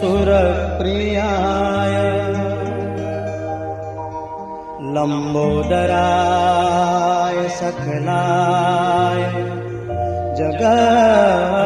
सुरप्रियाय लंबोदराय सकलाय जगद्विता।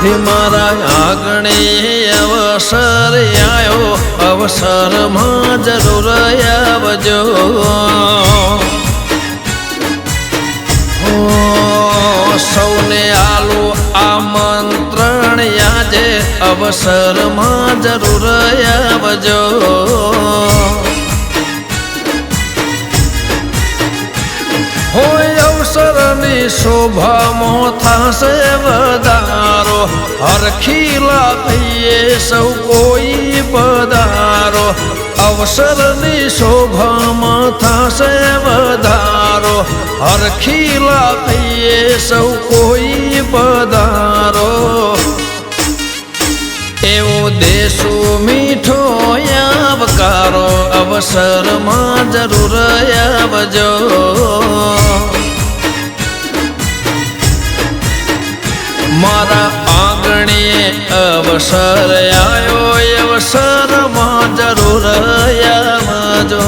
હે મારા આંગણે અવસર આયો, અવસરમાં જરૂર આવજો. સૌને આલો આમંત્રણ આજે, અવસરમાં જરૂર આવજો. હોય અવસરની શોભામાં થાશે વધારો, હરખીલા થઈએ સૌ કોઈ પધારો. અવસરની શોભામાં થાશે વધારો, હરખીલા થઈએ સૌ કોઈ પધારો. એવો દેશો મીઠો આવકારો, અવસરમાં જરૂર આવજો. મારા આંગણે અવસર આયો, અવસરમાં જરૂર આવજો.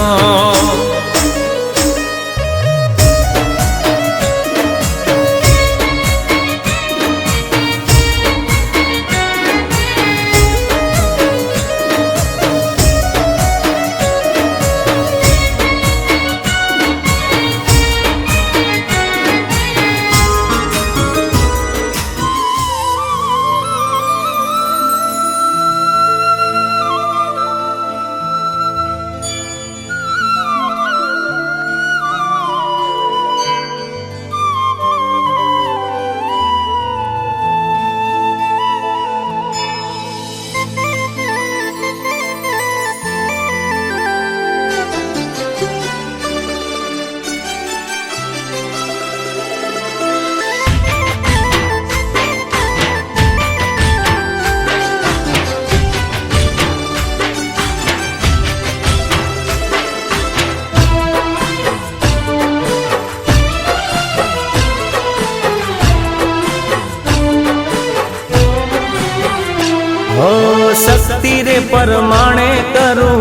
हो शक्ति रे परमाणे करूं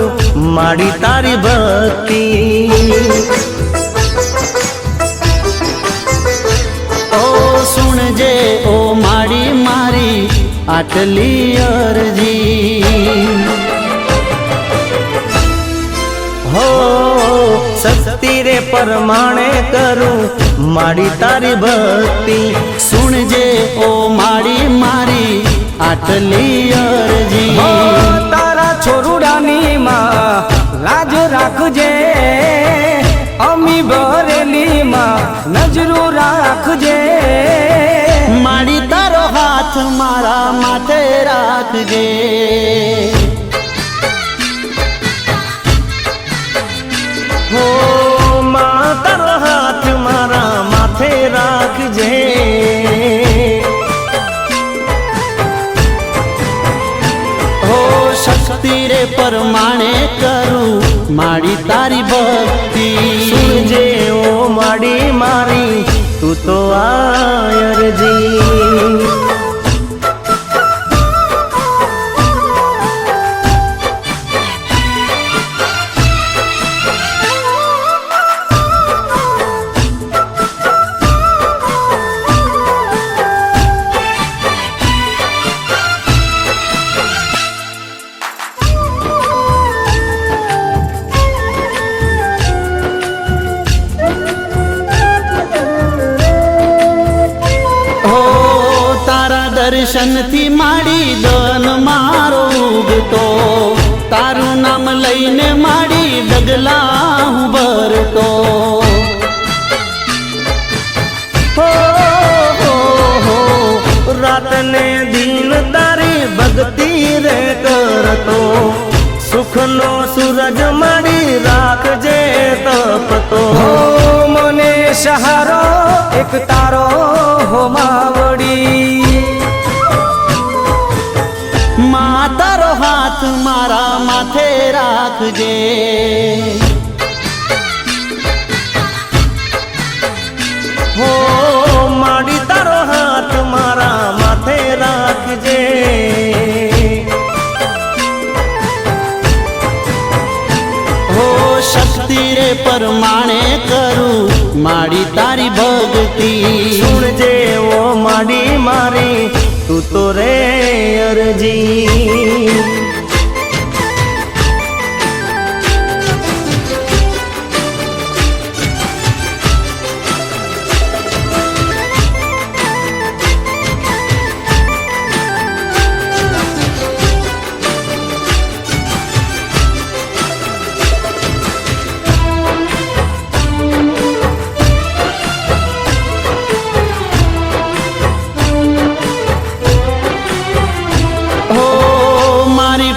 माड़ी तारी भक्ति। ओ सुन जे ओ माड़ी मारी आटली अरजी। हो शक्ति रे परमाणे करूं माड़ी तारी भक्ति। सुन जे ओ माड़ी मारी आटली अरजी। तारा छोरुडानी मां लाज राखजे, अमी बरेली मां नजरू राखजे। माड़ी तारो हाथ मारा माथे राखजे। हो मां तारो हाथ मारा माथे राखजे। शक्ति रे परमाणे करूं माड़ी तारी भक्ति। सुनजे ओ माड़ी मारी तू तो आयरजी। દર્શનથી માડી દન મારો ઉગતો, તારું નામ લઈને માડી ડગલા હું ભરતો. હો રાત ને દિન તારી ભક્તિ રે કરતો, સુખનો સૂરજ માડી રાખજે તપતો. મને સહારો એક તારો હો માવડી, મા તારો હાથ મારા માથે રાખજે. હો માડી તારો હાથ મારા માથે રાખજે. હો શક્તિ રે પરમાણે કરું માડી તારી ભક્તિ. સુણજે ઓ માડી મારી તું તો રે અરજી.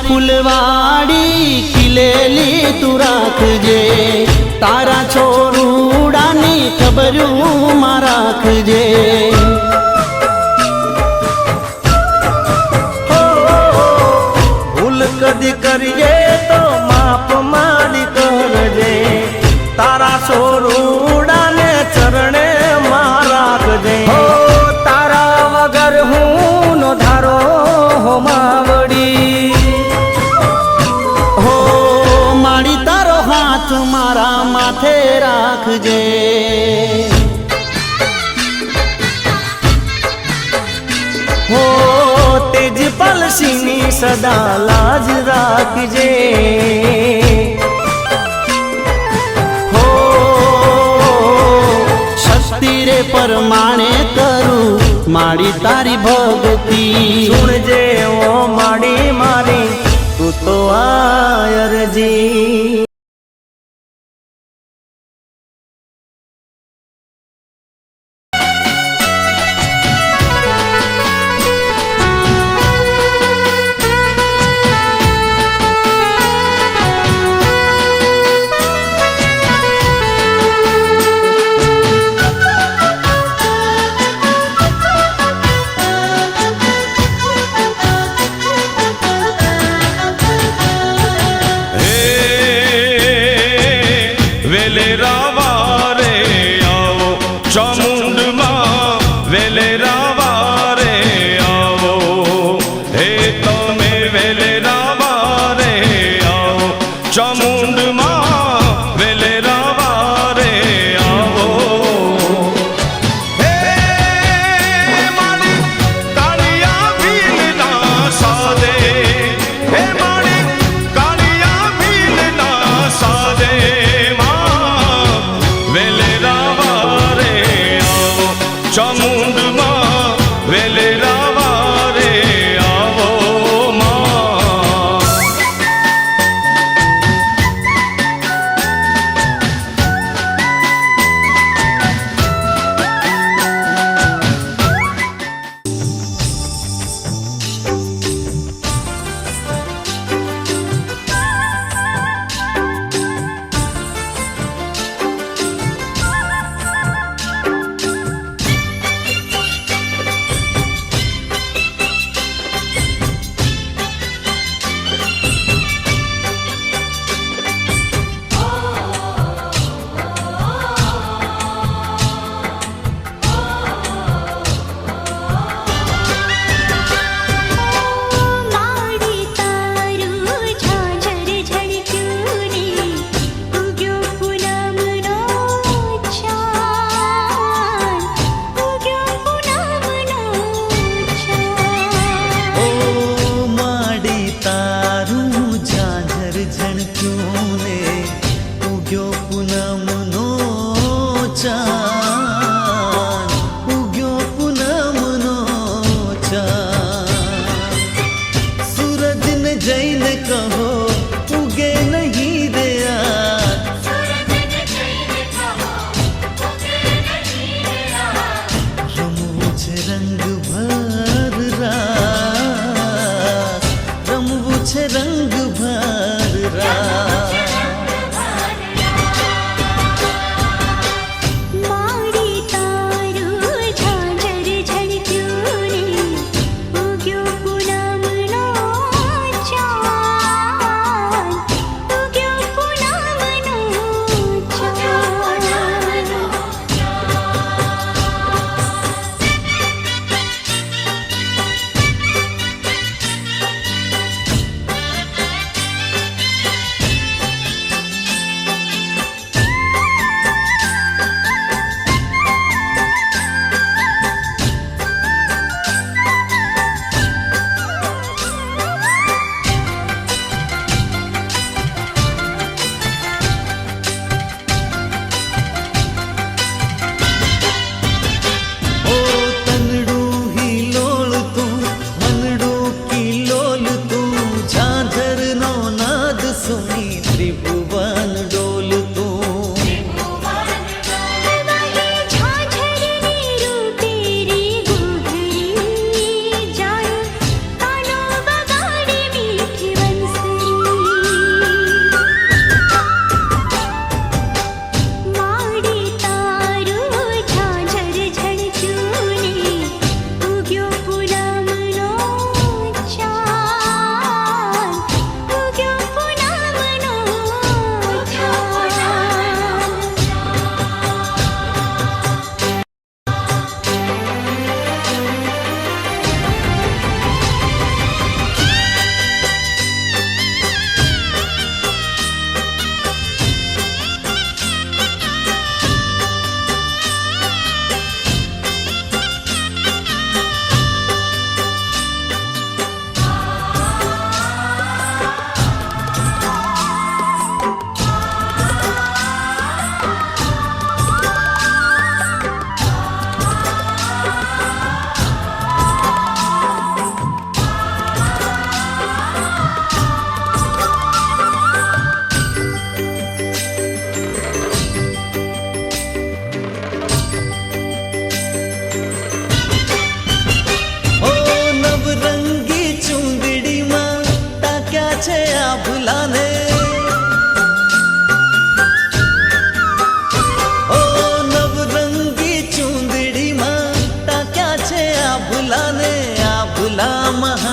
ફૂલવાડી ખીલેલી તું રાખજે, તારા છોરુડાની ખબરું માં રાખજે. ભૂલ કદી કરીએ તો માફ માડી કરજે, તારા સોરુડાને ચરણે માં રાખજે. તારા વગર હું નો ધારો હો માવડી, મારા માથે રાખજે. હો તેજ પલસીની સદા લાજ રાખજે. હો શક્તિ રે પરમાણે કરું માડી તારી ભક્તિ. સુણજે ઓ માડી મારી તું તો અરજી.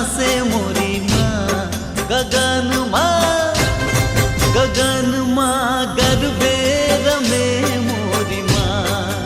હસે મોરી માં ગગનમાં ગરબે રમે મોરી માં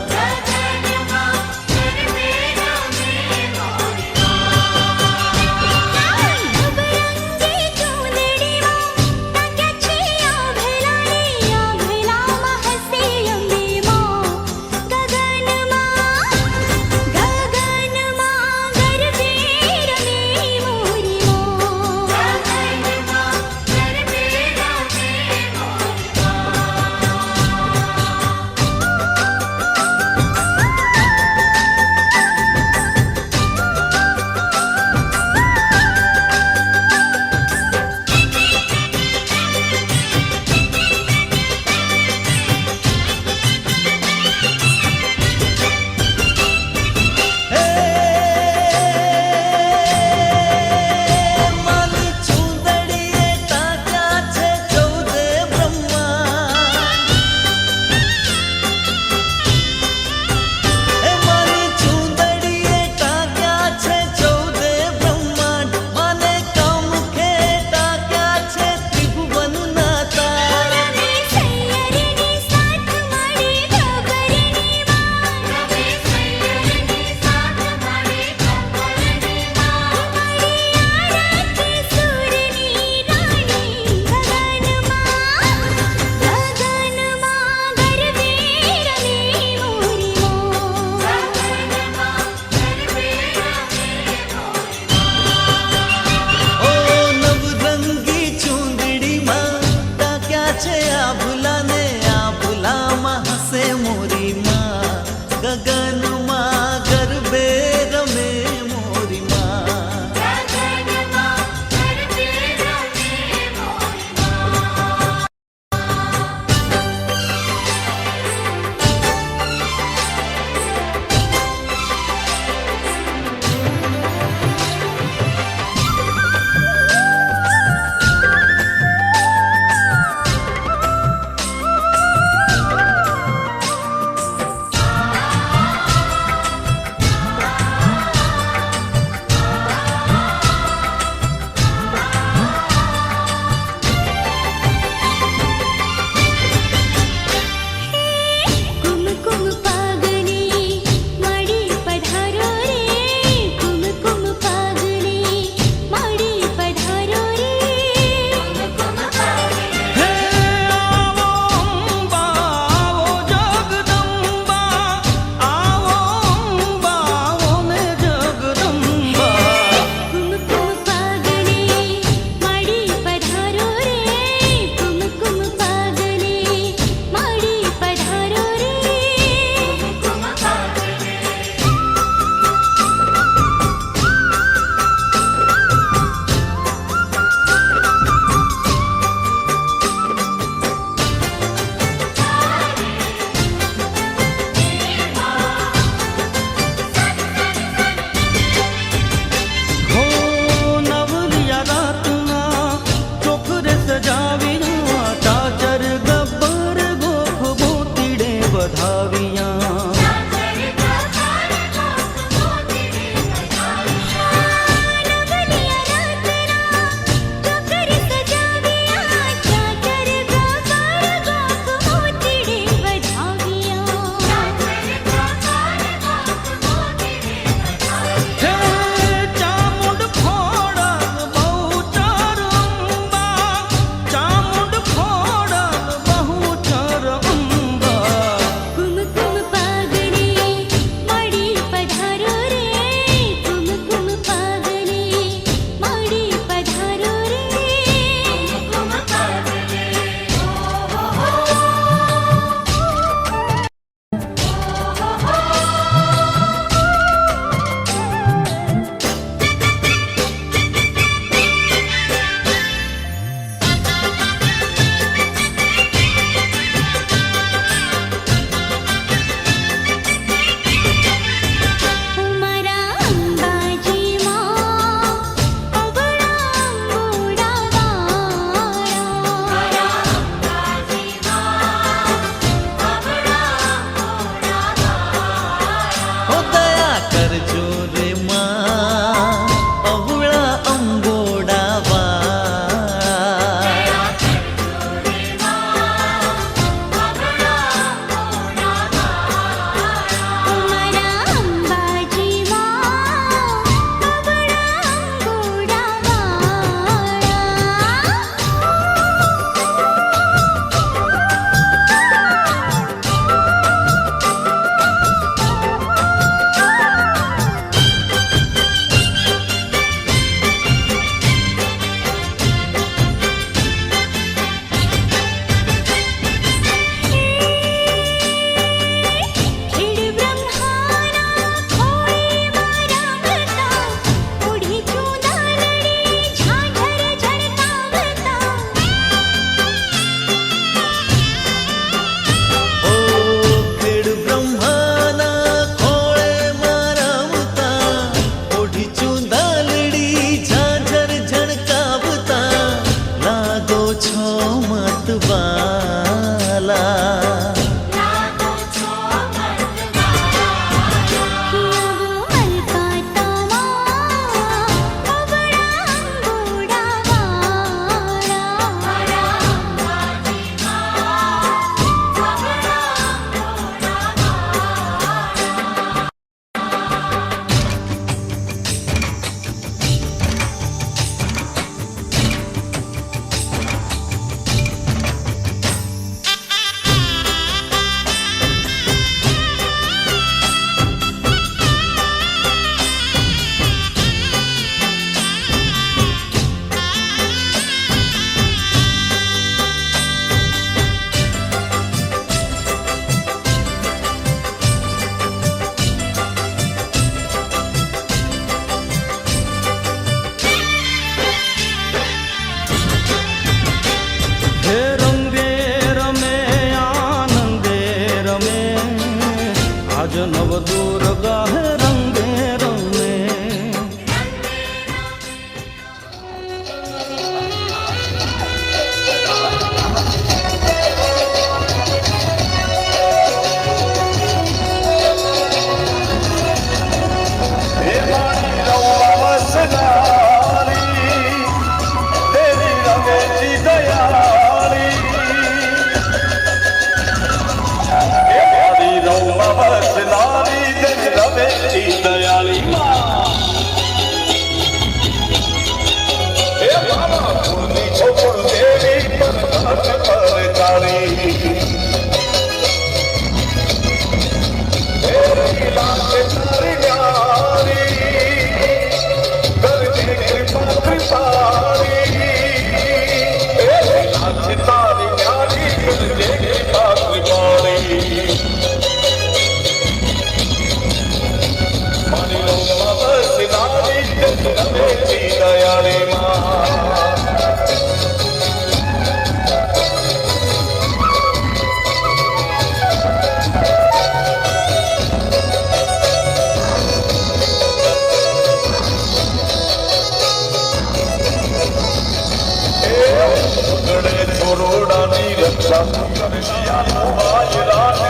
છોરોડાની રક્ષા કરશિયાનો હાજરાને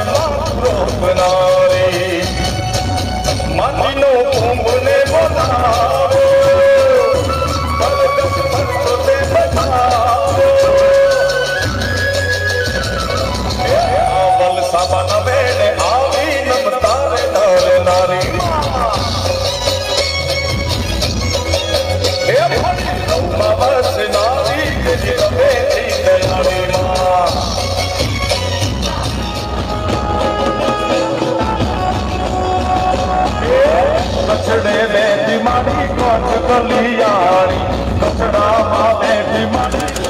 બનારે માટીનો કુંભને બનાવો બરગદ ભરતો બતાવો આવલ સાબન બેને આવી નમતારે નર નારી એ ભણી રૌમા બસ નારી કે તમે કચડે બેઠી મારી કોચ કલિયાણી કચડામાં બેઠી મારી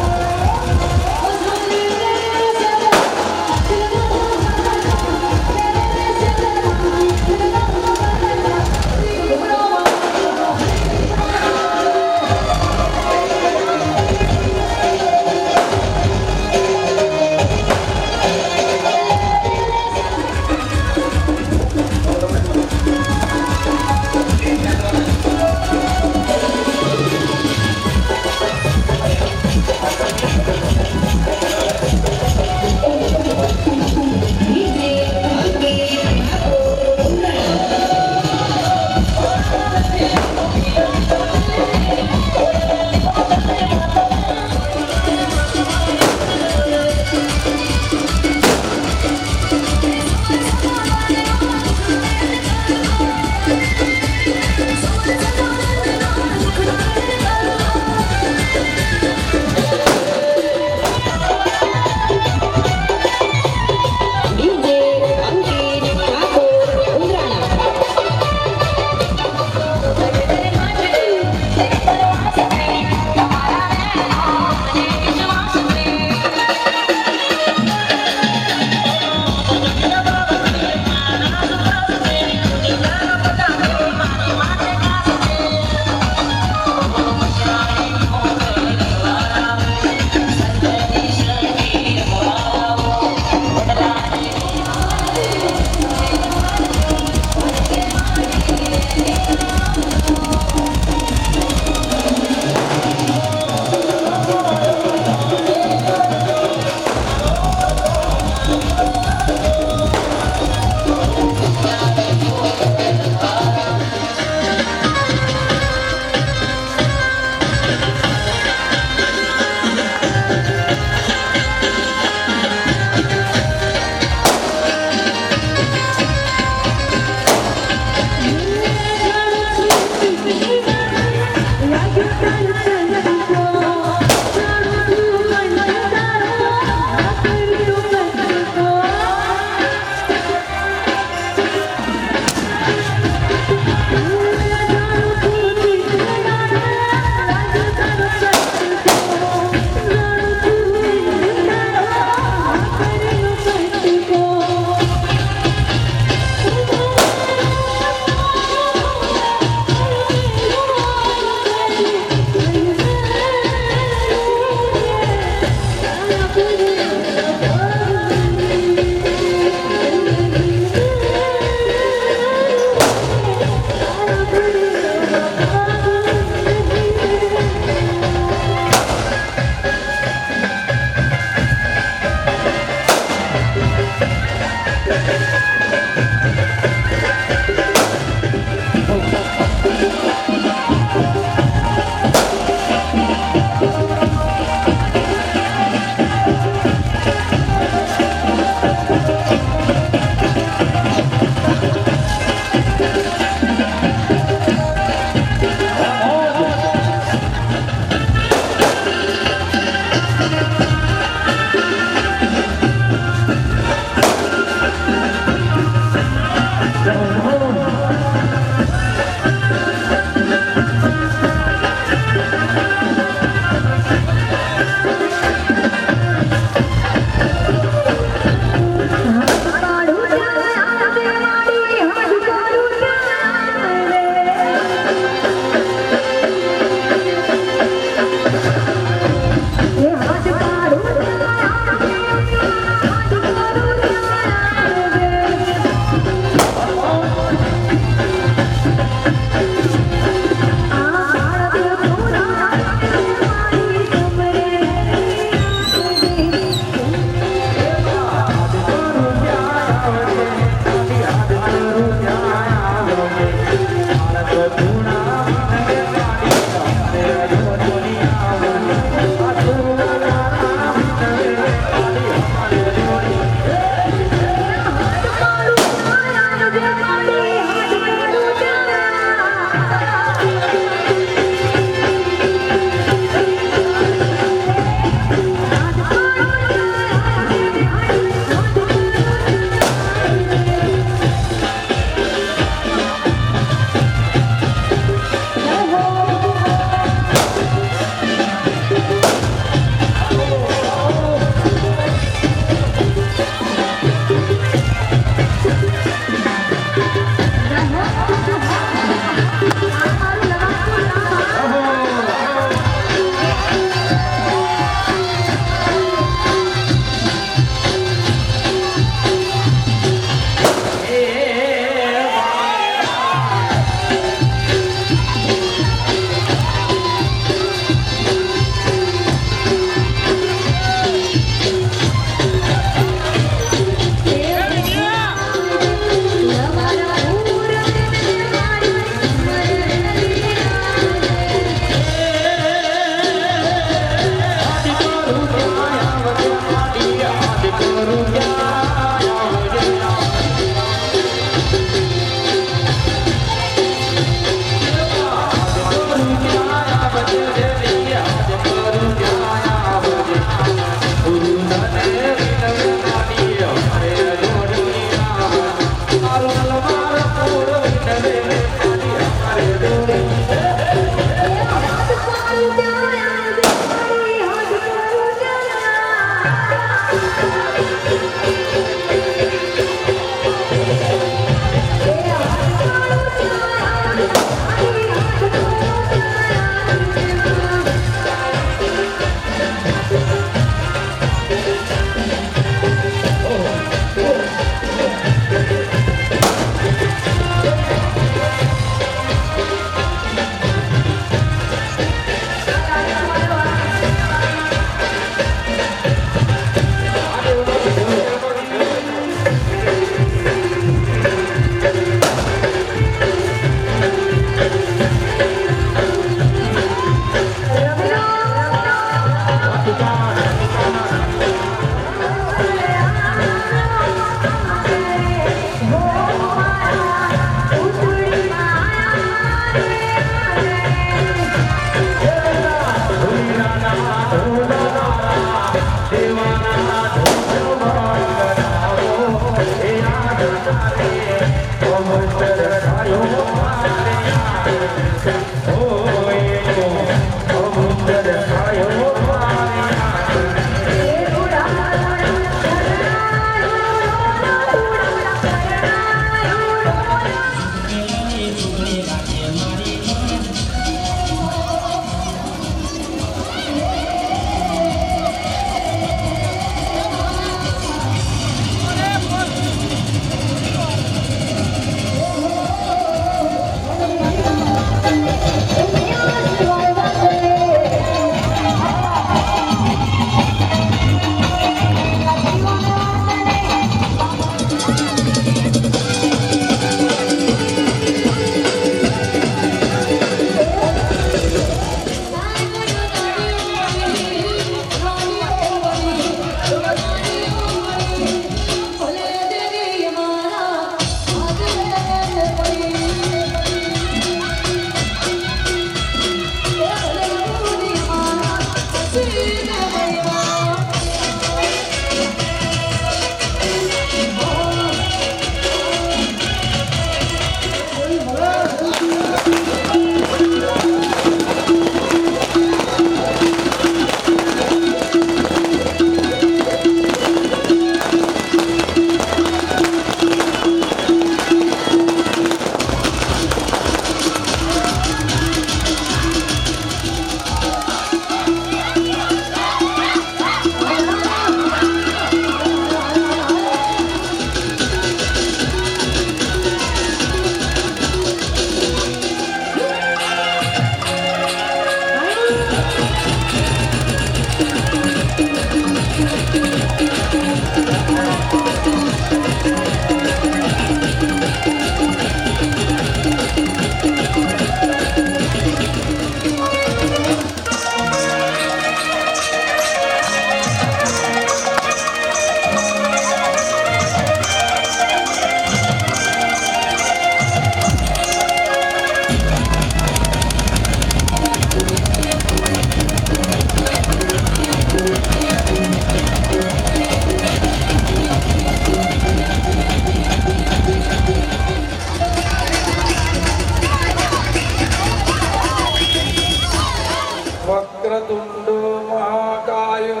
વક્રતુંડ મહાકાય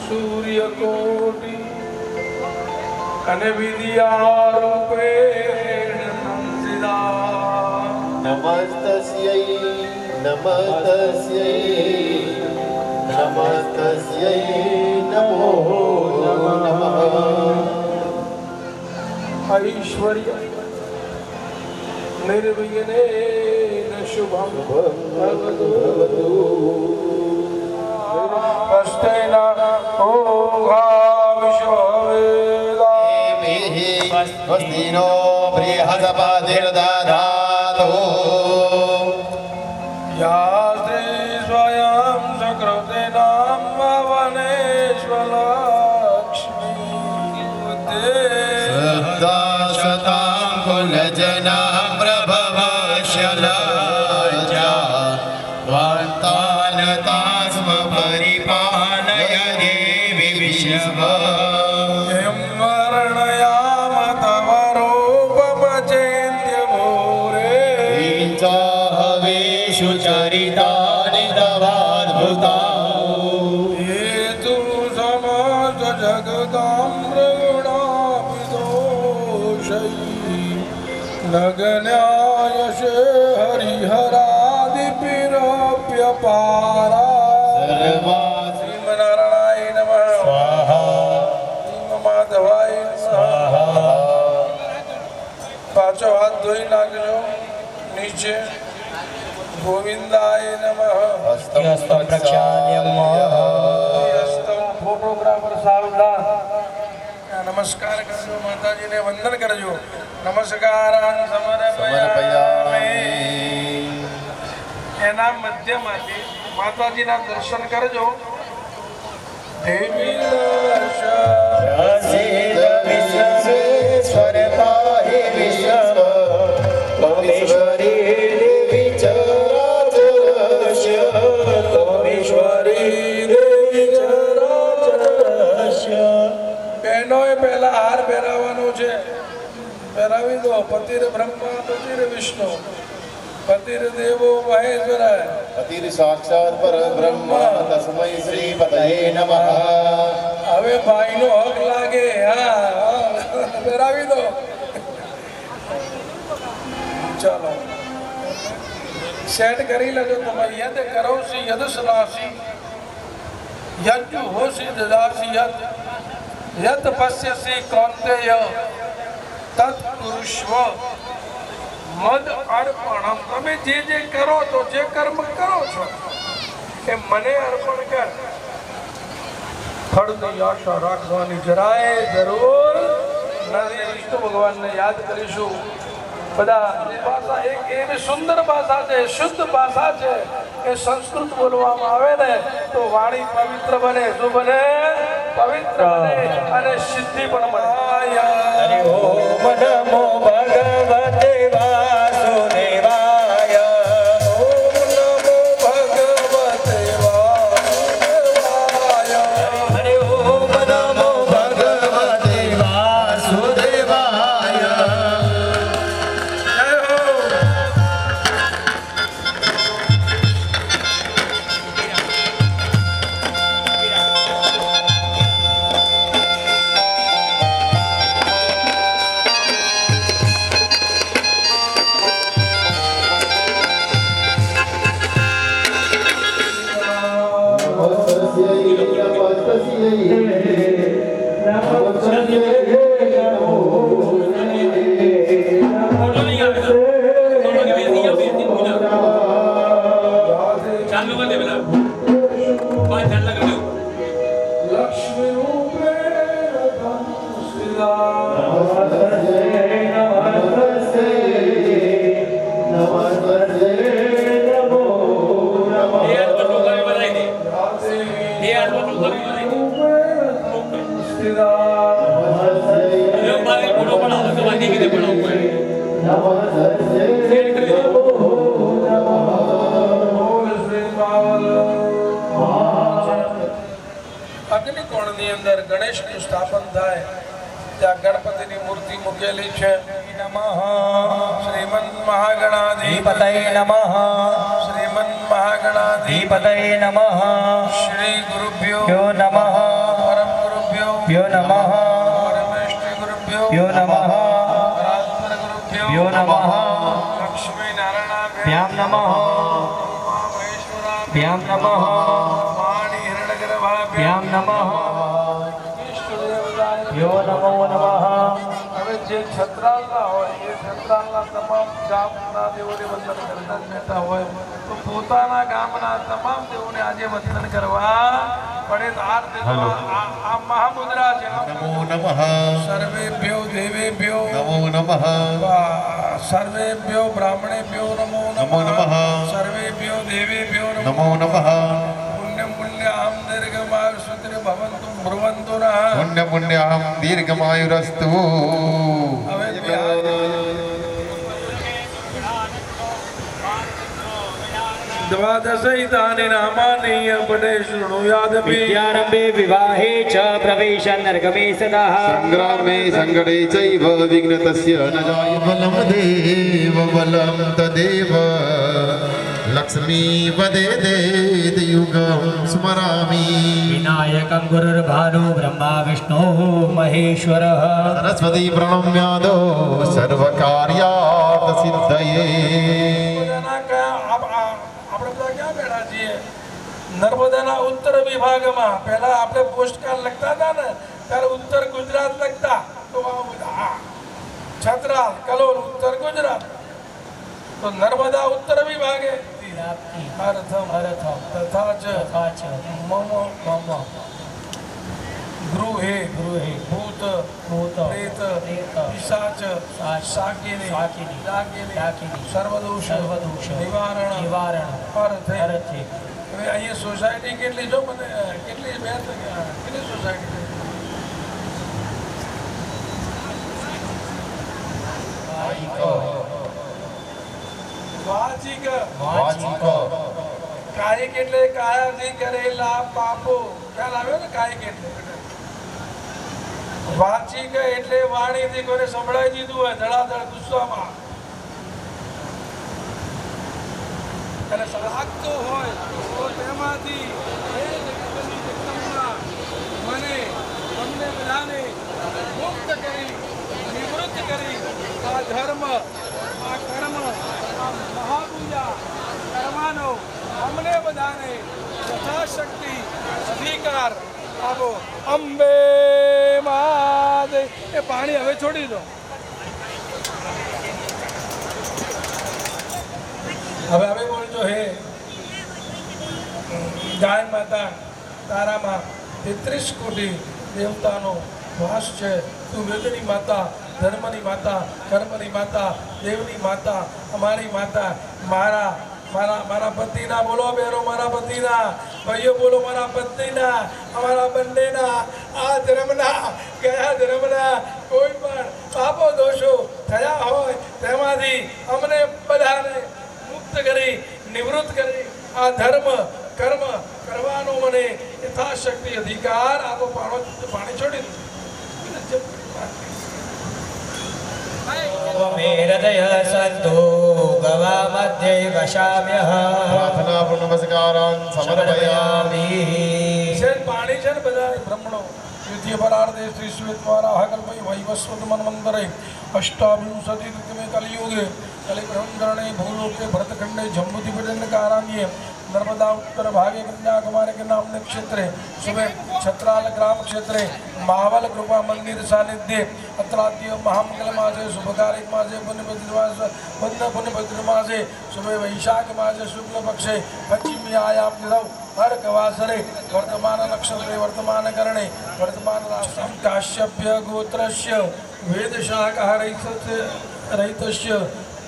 સૂર્યકોટિ અને વિદ્યારૂપેણ સંસિદા નમસ્તસ્યૈ નમસ્તસ્યૈ નમસ્તસ્યૈ નમો નમઃ ઐશ્વર્ય નિર્વિઘ્નેન શુભમ ભવતુ અસ્તેના ઓઘા વિશ્વવેદા સ્વસ્તિનો બૃહસ્પતિર્દધાતુ યાસ્ત્રી સ્વયં સકૃતેનામ વનેશ્વલક્ષ્મી સદાશતાં કુલજના પ્રભવશ્યલજા વાર્તાન તાસ્મ પરિપાલય દેવી વિશ્વ વર્ણયામ તવ રૂપમચેન્દ્યમૂરે હવેષુ ચરિતાનિ તવાદ્ભુતા હેતુ સમસ્ત જગદામ્રગુણાપિદોષૈ નગન્યાયશે હરિહરાદિપિરપ્યપારા શ્રીમનારાયણાય નમઃ માધવાય સ્વાહા પાછો હાથ ધોઈ નાખજો નીચે ગોવિંદાય નમઃ ફોટોગ્રાફર સાવધાન નમસ્કાર કરજો માતાજીને વંદન કરજો નમસ્કારાન સમર્પયામિ એના મધ્યમાંથી માતાજીના દર્શન કરજો દેવી પ્રસિદ્ધ વિશ્વેશ્વર પાહી વિશ્વ પમેશ્વરી દેવી ચરાચરસ્ય પમેશ્વરી દેવી ચરાચરસ્ય બહેનોએ પહેલા હાર પહેરાવવાનો છે પહેરાવી દો પતિર બ્રહ્મા પતિર વિષ્ણુ પતિર દેવો મહેશ્વર પતિર સાક્ષાત પરબ્રહ્મ તસ્મૈ શ્રી પતયે નમઃ. હવે ભાઈનો હક લાગે હા બરાવી દો ચાલો સેટ કરી લેજો તમે યદ કરોસી યદ સલાસી યજ્જુ હોસી દદાસી યત પશ્યસી કૌંતેય તત પુરુષવ મદ અર્પણમ. તમે જે કરો તો જે કર્મ કરો છો એ મને અર્પણ કર. ફળની આશા રાખવાની જરાય જરૂર નથી. વિષ્ણુ ભગવાનને યાદ કરીશું. બધા ભાષા એક એવી સુંદર ભાષા છે, શુદ્ધ ભાષા છે કે સંસ્કૃત બોલવામાં આવે ને તો વાણી પવિત્ર બને. શું બને? પવિત્ર બને અને સિદ્ધિ પણ મળે. ઓમ નમો ભગવતે વાસુદેવાય. ઓમ નમો ભગવતે વાસુદેવાય. હરે ઓમ નમો ભગવતે વાસુદેવાય. જય હો. લક્ષ્મી રૂપે અગ્નિકોણની અંદર ગણેશનું સ્થાપન થાય ત્યાં ગણપતિની મૂર્તિ મૂકેલી છે. નમઃ શ્રીમન્ મહાગણાધિપતયે ધીપતયે નમઃ. શ્રીમન્ મહાગણાધિપતયે ધીપતયે નમઃ. શ્રી ગુરુભ્યો યો નમઃ. પરમ ગુરુભ્યો યો નમઃ. પરમેષ્ઠી ગુરુભ્યો યો નમઃ. પરાત્પર ગુરુભ્યો યો નમઃ. લક્ષ્મી નારાયણાભ્યામ ભ્યામ નમઃ. ભ્યામ નમઃ. વાણી હિરણ્યગર્ભાભ્યામ ભ્યામ નમઃ. યો નમો નમઃ. હવે જે છત્રાલના હોય એ છત્રાલના તમામ ગામના દેવોને વંદન કરતા રહેતા હોય તો પોતાના ગામના તમામ દેવોને આજે વંદન કરવા પડે. તો આ મહામુદ્રા છે. નમો નમઃ. સર્વેભ્યો દેવેભ્યો નમો નમઃ. સર્વેભ્યો બ્રાહ્મણેભ્યો નમો નમો નમઃ. સર્વેભ્યો દેવેભ્યો નમો નમઃ. પુણ્યમ પુણ્યામ દીર્ઘમાયુ સુત્ર ભવન્તુ બ્રુવન્તુ નઃ. પુણ્ય પુણ્યાહમ દીર્ઘમાયુરસ્તુ. હવે દ્વાદશૈતાનિ નામાનિ પદે શૃણુયાદપી. વિદ્યારંભે વિવાહે ચ પ્રવેશનર્ગમે સદા. સંગ્રામે સંગડે ચૈવ વિઘ્નતસ્ય ન જાય બલમ દેવ બલમ તદેવ. લક્ષ્મી પદે દેદ યુગમ સ્મરામિ. વિનાયકં ગુરુર્ભાનો બ્રહ્મા વિષ્ણુ મહેશ્વર. સરસ્વતી પ્રણમ્યાદો સર્વકાર્યાર્થ સિદ્ધયે. આપણે બધા ક્યાં બેઠા છીએ? નર્મદાના ઉત્તર વિભાગમાં. પહેલા આપણે પોસ્ટકાર્ડ લખતા હતા ને ત્યારે ઉત્તર ગુજરાત લખતા તો છત્રાલ કલોલ ઉત્તર ગુજરાત. તો નર્મદા ઉત્તર વિભાગે તથા ચ મમ ગૃહે ભૂત પ્રેત પિશાચ શાકિની સર્વદોષ નિવારણ અર્થે. હવે અહીંયા સોસાયટી કેટલી જો મને કેટલી સોસાયટી વાચિક કાયિક એટલે કાયાથી કરેલા પાપો. ખ્યાલ આવ્યો ને? કાયિક એટલે વાંચી ગઈ એટલે વાણીથી કોઈને સંભળાઈ દીધું હોય ધડાધડ ગુસ્સામાં અને લાગતો હોય તો તેમાંથી મને અમને બધાને મુક્ત કરી નિવૃત્ત કરી આ ધર્મ આ કર્મ આ મહાપૂજા કરવાનો અમને બધાને યથાશક્તિ અધિકાર આપો. અંબે માદે. એ પાણી હવે છોડી દો. હવે બોલજો. હે ગાય માતા તારામાં 33 કોટી દેવતાનો વાસ છે. તું વેદની માતા, ધર્મની માતા, કર્મની માતા, દેવની માતા, અમારી માતા, મારા પતિના. બોલો બેરો, મારા પતિના. ભાઈઓ બોલો, મારા પત્નીના, અમારા બંનેના, આ ધર્મના, ગયા ધર્મના કોઈ પણ પાપો દોષો થયા હોય તેમાંથી અમને બધાને મુક્ત કરી નિવૃત્ત કરી આ ધર્મ કર્મ કરવાનો મને યથાશક્તિ અધિકાર આપો. પાણી છોડી દો. હૃદય સંતો ગવા મધ્ય વશામ્યઃ પ્રાર્થના નમસ્કારાન સમર્પયામિ. પાણી છે ને બધા બ્રહ્મણો દ્વિતીય પરાર્ધે શ્રી શ્વેત દ્વારા કલ્પય વૈવસ્વત મન્વંતરે અષ્ટાવિંશતિ ઋતુમે કલિયુગે કલિબ્રહ્મકરણે ભૂલોકે ભરતખંડે જંબુદ્વીપે કારાન્યે नर्मदा उत्तर भागे कन्याकुमारी के नामने क्षेत्रे सुबह छत्राल ग्राम क्षेत्रे महाबल कृपा मंदिर सानिध्य अत्राद्य महामंगल मासे शुभकारिक मासे पुण्य भद्र मासे सुबह वैशाख मासे शुक्ल पक्षे पश्चिमी आयाम निधव हर कवासरे वर्तमान नक्षत्रे वर्तमान करणे वर्तमान राष्ट्रम काश्यप्य गोत्रस्य वेद शाखा रहितस्य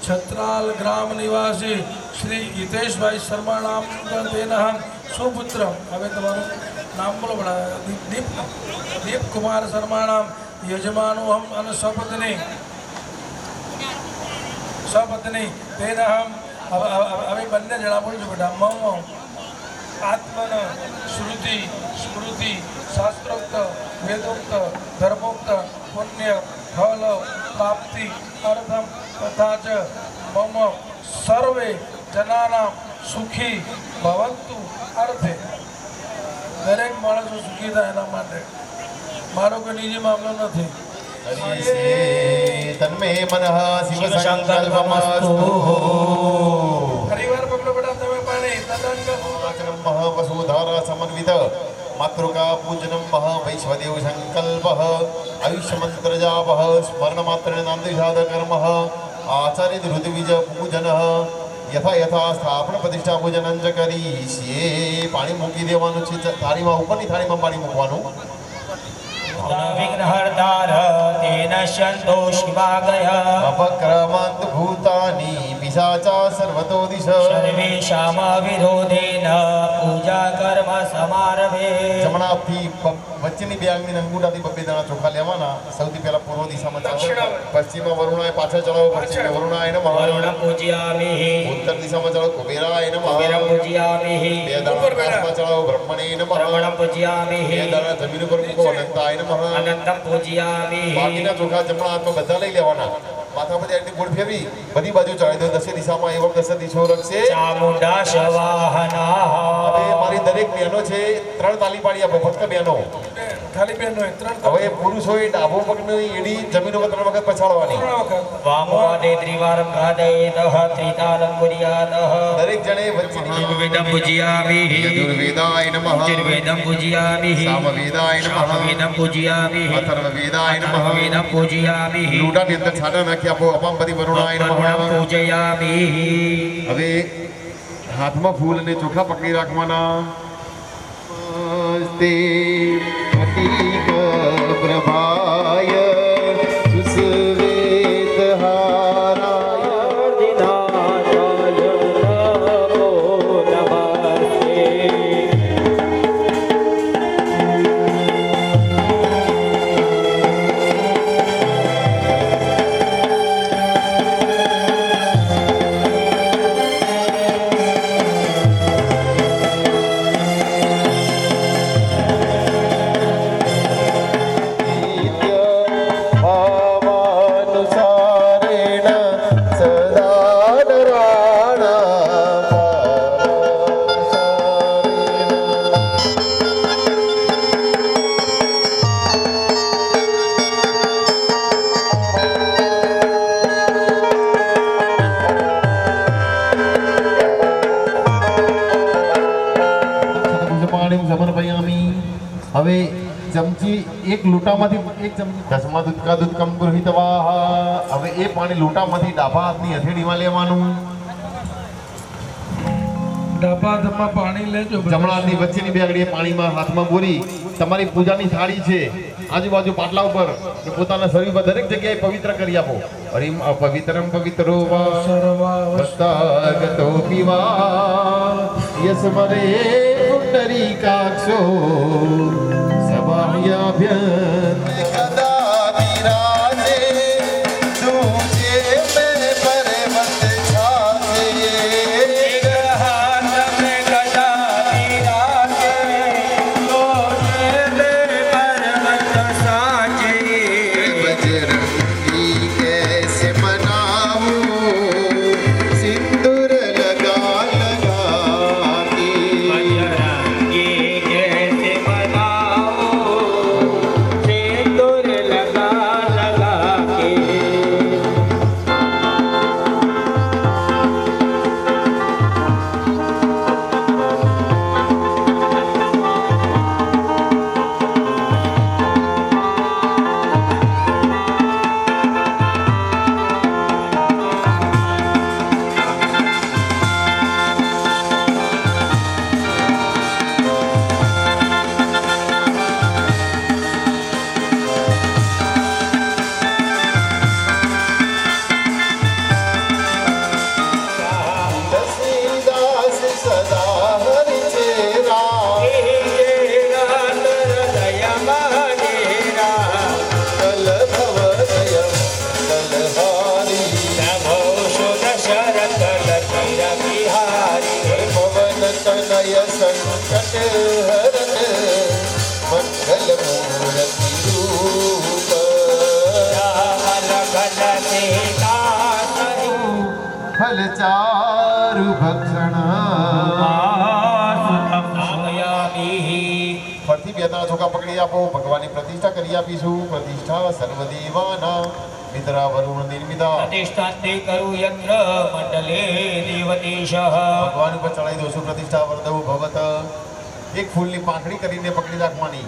छत्राल ग्राम निवासी श्री हितेश भाई शर्मा नाम तेना सुपुत्र. હવે તમારું નામ બોલો. દીપ કુમાર શર્મા નામ યજમાનો હમ અને સપત્ની તેના હમ. હવે બંને જણા બોલજો બેટા. મમ આત્મન શ્રુતિ સ્મૃતિ શાસ્ત્રોક્ત વેદોક્ત ધર્મોક્ત પુણ્ય ફલ પ્રાપ્તિ અર્થમ તથા ચ મમ સર્વે જનાનામ સુખી ભવંતુ અર્થે. દરેક માણસો સુખી થાય એના માટે. મારો કોઈ નિજી મામલો નથી. તન્મે મનઃ શિવ સંકલ્પમસ્તુ. ફરીવાર પકડો બેટા તમે પાણી. તદંગ વસુધારા સમન્વિત માતૃકા પૂજનમ મહ વૈશ્વદેવ સંકલ્પ આયુષ્યમંત્ર જાપ સ્મરણ માત્ર નાંદિષાદ કર્મ આચાર્ય ઋતુવિજ પૂજન યથા યથા સ્થાપન પ્રતિષ્ઠા પૂજન જ કરીએ. પાણી મૂકી દેવાનું છે થાળીમાં. ઉપરની થાળીમાં પાણી મૂકવાનું. વિઘ્નહર્તાર તેન શંતો શિવાગય અપક્રમાંત ભૂતાની પિશાચા સર્વતો દિશ સર્વેષામ વિરોધેન પૂજા કર્મ સમારભે. જમણાથી વચ્ચેની બે આંગળી અંગૂઠાથી બબ્બે દાણા ચોખા લેવાના. સૌથી પહેલા પૂર્વ દિશામાં ચડાવો. પશ્ચિમમાં વરુણાય પાછળ ચડાવો. પશ્ચિમ વરુણાય નમઃ. વરુણ પૂજયામિ. ઉત્તર દિશામાં ચડાવો. કુબેરાય નમઃ. કુબેરં પૂજયામિ. બે દાણા આકાશમાં ચડાવો. બ્રહ્મણે નમઃ. બ્રહ્મણં પૂજયામિ. બે દાણા જમીન ઉપર મૂકો. અનંતાય નમઃ. અનંતં પૂજયામિ. બાકીના ચોખા જમણા હાથમાં બધા લઈ લેવાના. માથા પર એટલી ગોળ ફેરવી બધી બાજુ ચડાવી દો. દસે દિશામાં એવમ દસ દિશો રખશે ચામુંડા શવાહના. હવે મારી દરેક બહેનો છે 3 તાલી પાડી આપો. ફક્ત બહેનો. ખાલી બેન હોય 3. હવે પુરુષોએ ડાબો પગની એડી જમીન ઉપર 3 વખત પછાડવાની. વામવાદે ત્રિવારં ઘાદયેતઃ ત્રિતાલં કુર્યાતઃ. દરેક જણે વચ્ચેની વેદં પૂજયામિ. યજુર્વેદાય નમઃ. વેદં પૂજયામિ. સામવેદાય નમઃ. વેદં પૂજયામિ. અથર્વવેદાય નમઃ. વેદં પૂજયામિ. લૂંટાની અંદર છાંટા નાખી આપો. અપાંપતિ વરુણાય વરુણં નમઃ. પૂજયામિ. હવે હાથમાં ફૂલ અને ચોખા પકડી રાખવાના. તે પ્રતીક પ્રભાય સુસ્વેતહારાય દિનારાય નમો નમસ્તે. નિત્ય હવે ચમચી એક લોટામાંથી એક ચમચી દસમા દૂધકા દૂધકમ ગૃહિતવાહ. હવે એ પાણી લોટામાંથી ડાબા હાથની હથેળીમાં લેવાનું. ડબ્બામાં પાણી લેજો જમણા હાથની વચ્ચેની બે આંગળી પાણીમાં હાથમાં બોરી તમારી પૂજાની થાળી છે આજુબાજુ પાટલા ઉપર કે પોતાના શરીર પર દરેક જગ્યાએ પવિત્ર કરી આપો. હરિમ અપવિત્રમ પવિત્રો વસ્તાગતો પીવા યસ્મરે પુંડરીકાક્ષો સબાહ્યાભ્યં કદા વિરાજે તુજે મે પરમત છાજે बजरंगी कैसे मनाऊं सिंदूर लगा लगा के दसीदास सदा हरि चेरा कल भवदय कलहारी पवन तनय संकट हरन मंगल मूर्ति रूप फल चारु भक्षण ફરતી બે ત્રણ ચોખા પકડી આપો. ભગવાનની પ્રતિષ્ઠા કરી આપીશું. પ્રતિષ્ઠા સર્વદેવાના મિત્રા વરુણ નિર્મિતા. પ્રતિષ્ઠાંતે કરું યત્ર મંડલે દેવદેશ ભગવાન ઉપર ચડાવી દો છું. પ્રતિષ્ઠા વરદવ ભવત. એક ફૂલની પાંખડી કરીને પકડી રાખવાની.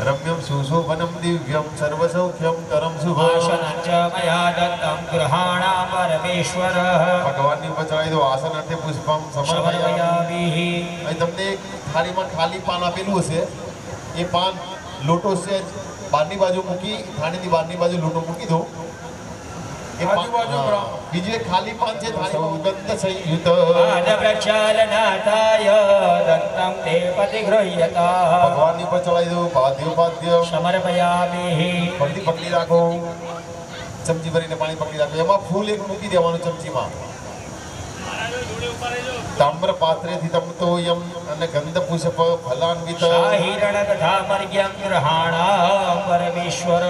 રમ્યમ સુશોભનમ દિવ્યમ સર્વસૌખ્યમ કરમ શુભ. આસનંચ મયા દત્તમ ગૃહાણા પરમેશ્વર ભગવાનની ઉપર ચડાવી દો. આસન અર્થે પુષ્પમ સમર્પયામિ. સમર્પયામિ. અહીં તમને એક થાળીમાં ખાલી પાન આપેલું હશે. એ પાન લોટો છે બહારની બાજુ મૂકી થાળીની બહારની બાજુ લોટો મૂકી દો. એ પાન બીજું એક ખાલી પાન છે થાળીમાં ગંધ સંયુત. પાદ પ્રક્ષાલનાથાય દત્તમ તે પતિગૃહ્યતા ભગવાનની ઉપર ચડાવી દો. પાદ્ય પાદ્ય સમર્પયામિ. ફરતી પકડી રાખો. ચમચી ભરીને પાણી પકડી રાખો. એમાં ફૂલ એક મૂકી દેવાનું ચમચીમાં. તામ્ર પાત્રેથી તમતોયમ અને ગંધ પુષ્પ ફલાન્વિત. શાહિરણ તથા મર્ગ્યમ ગૃહાણા પરમેશ્વર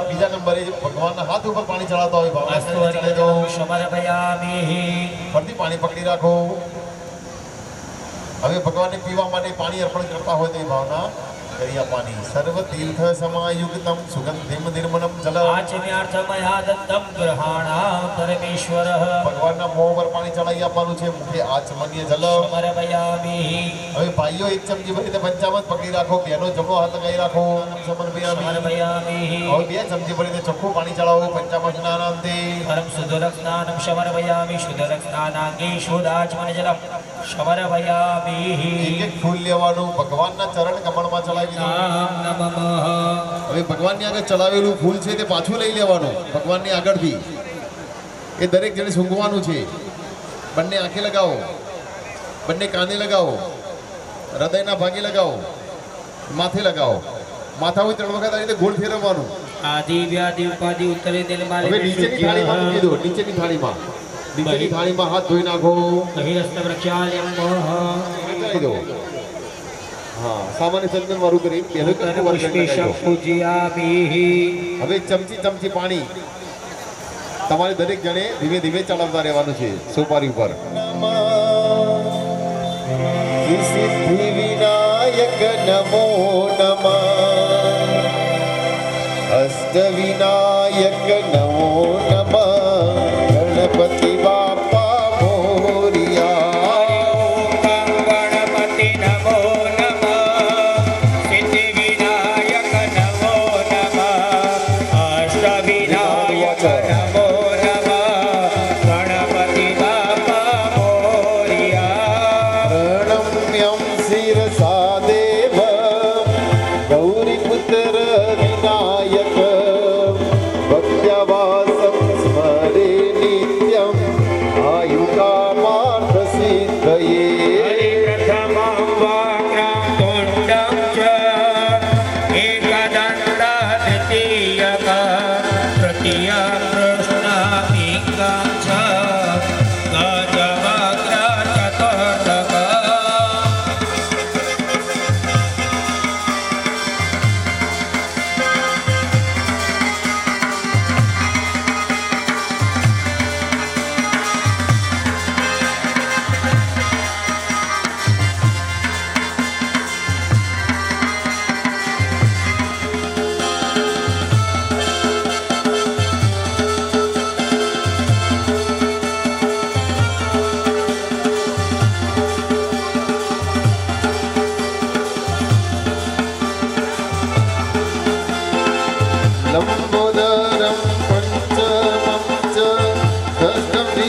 બીજા નંબરે ભગવાનના હાથ ઉપર પાણી ચડાવતા હોય ભાવના સાથે ચડાવી દો. સમર્પયામિ. ફરતી પાણી પકડી રાખો. હવે ભગવાનને પીવા માટે પાણી અર્પણ કરતા હોય તો એ ભાવના કરી આપવાની. સર્વ તીર્થ સમાયુક્તમ સુગંધિમ નિર્મલમ જલ. આચમ્યાર્થમયા દત્તમ ગૃહાણા પરમેશ્વર ભગવાનના મોં પર પાણી ચડાવી આપવાનું છે. મુખે આચમન્ય જલ. સમર્પયામિ. હવે ભાઈઓ એક ચમચી ભરીને પંચામૃત પકડી રાખો. બહેનો જમણો હાથ લગાવી રાખો. સમર્પયામિ. સમર્પયામિ. હવે બે ચમચી ભરીને ચોખ્ખું પાણી ચડાવો. પંચામૃત સ્નાનાંતે. પરમ શુદ્ધરક સ્નાનમ સમર્પયામિ. શુદ્ધરક સ્નાનાંગે શુદ્ધાચમન જલમ સમર્પયામિ. એક એક ફૂલ લેવાનું. ભગવાનના ચરણ કમળમાં ચડાવી દો. હવે ભગવાનની આગળ ચડાવેલું ફૂલ છે તે પાછું લઈ લેવાનું. ભગવાનની આગળથી એ દરેક જણે સૂંઘવાનું છે. બંને આંખે લગાવો. બંને કાને લગાવો. હૃદયના ભાગે લગાવો. માથે લગાવો. માથા હોય 3 વખત આ રીતે ગોળ ફેરવવાનું. આદિ વ્યાધિ ઉપાધિ ઉત્તરે દિલ મારે હવે નીચેની થાળીમાં મૂકી દો. નીચેની થાળીમાં હાથ ધોઈ નાખો. બહિરસ્ત પ્રક્ષાલ્યમ ચડાવી દો. હા, સામાન્ય ચંદન વાળું કરી પહેલો કંકુ વાર કરી નાખો. પૂજ્યામિ. હવે ચમચી પાણી તમારે દરેક જણે ધીમે ધીમે ચડાવતા રહેવાનું છે સોપારી ઉપર. સિદ્ધિ વિનાયક નમો નમઃ. હસ્ત વિનાયક નમો નમઃ. ગણપતિ બાપા મોરિયા. ગણપતિ નમો નમઃ.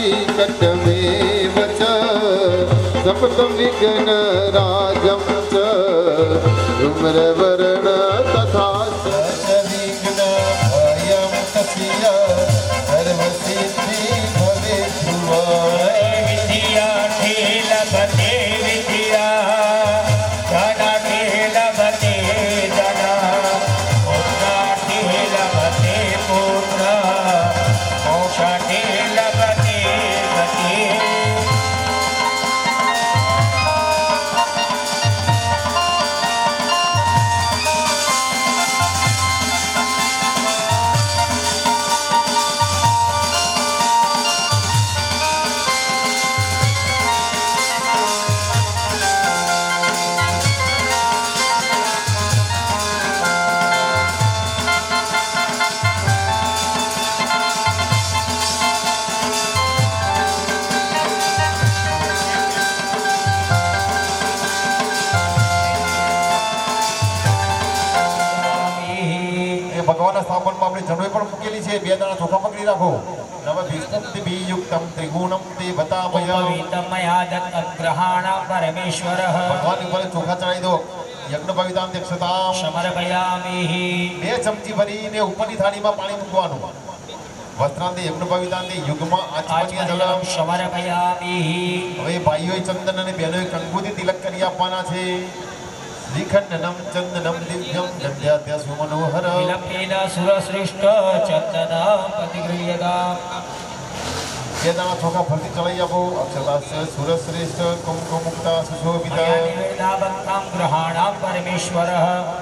संकटमेव च सपदं विघ्नराजं च धूम्रवर्ण तथा विघ्नभयं तस्य सर्वसिद्धि भवेत् ध्रुवा विद्यार्थी लभते विद्या धनार्थी लभते धन पुत्रार्थी लभते पुत्र मोक्षार्थी लभते गति ભગવાનના સ્થાપનમાં આપણે જનોઈ પણ મૂકેલી છે. 2 દાણા ચોખા પકડી રાખો. નવ ભીષ્મુક્તિ બીયુક્તમ ત્રિગુણમ તે બતામય. મયા દત્તં ગ્રહાણ પરમેશ્વરઃ ભગવાન ઉપર ચોખા ચડાવી દો. યજ્ઞ પવિતામ દક્ષતામ. સમર્પયામિ 2 ચમચી ભરીને ઉપરની થાળીમાં પાણી મૂકવાનું. વસ્ત્રાંતે યજ્ઞ પવિતાંતે યુગમાં આચમનીય જલમ. સમર્પયામિ હવે ભાઈઓએ ચંદન અને બહેનોએ કંકુથી તિલક કરી આપવાના છે. શ્રીખંડનમ ચંદનમ દિવ્યમ ગંધ્યાદ્ય સુમનોહર. વિલંબેન સુરશ્રેષ્ઠ ચંદન પ્રતિગૃહ્યતા 2 દાણા ચોખા ફરતી ચડાવી આપો. અક્ષતાસ્ય સુરશ્રેષ્ઠ કુમકુમુક્તા સુશોભિત. વેદાવંતમ ગ્રહાણ પરમેશ્વરઃ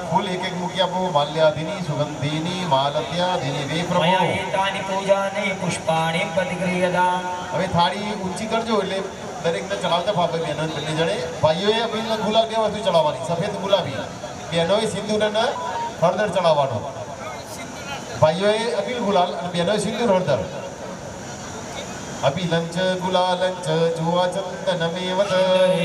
ફૂલ એક મૂકી આપો. માલ્યાદિની સુગંધિની માલત્યાદિની વે મયા પ્રભુ. એતાની પૂજાની પુષ્પાણિ પ્રતિગૃહ્યતા હવે થાળી ઊંચી કરજો એટલે દરેકને ચડાવતા ફાવે. બહેનો બંને જણે ભાઈઓએ અબીલ ગુલાલ 2 વસ્તુ ચડાવવાની. સફેદ ગુલાબી. બહેનોએ સિંદૂર અને હળદર ચડાવવાનું. ભાઈઓએ અબીલ ગુલાલ અને બહેનોએ સિંદૂર હળદર. અબીલંચ ગુલાલંચ જુવા ચંદનમેવ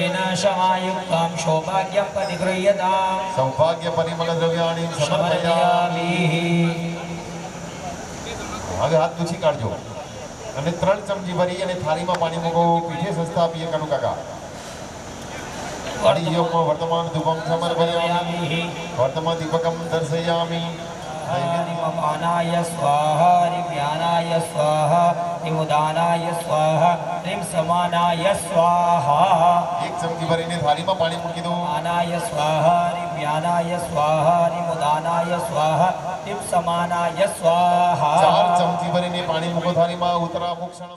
એન શમાયુક્તમ સૌભાગ્યમ પ્રતિગૃહ્યતા સૌભાગ્ય પરિમળ દ્રવ્યાણી સમર્પયામિ. સમર્પયામિ હવે હાથ દૂછી કાઢજો અને 3 ચમચી ભરી અને થાળીમાં પાણી મૂકો. પીઠે સંસ્થા આપીએ કનુ કાકા. હરિયોમ વર્તમાન ધૂપમ સમર્પયામિ. વર્તમાન દીપકમ દર્શયામિ. રિમપાનાય સ્વાહા રિવ્યાનાય સ્વાહા રિમુદાનાય સ્વાહા રિમ સમાનાય સ્વાહા 1 ચમચી ભરીને થાળીમાં પાણી મૂકી દો. આનાય સ્વાહા રિવ્યાનાય સ્વાહા રિમુદાનાય સ્વાહા રિમ સમાનાય સ્વાહા 4 ચમચી ભરીને પાણી મૂકો થાળીમાં. ઉત્તરાભૂષણ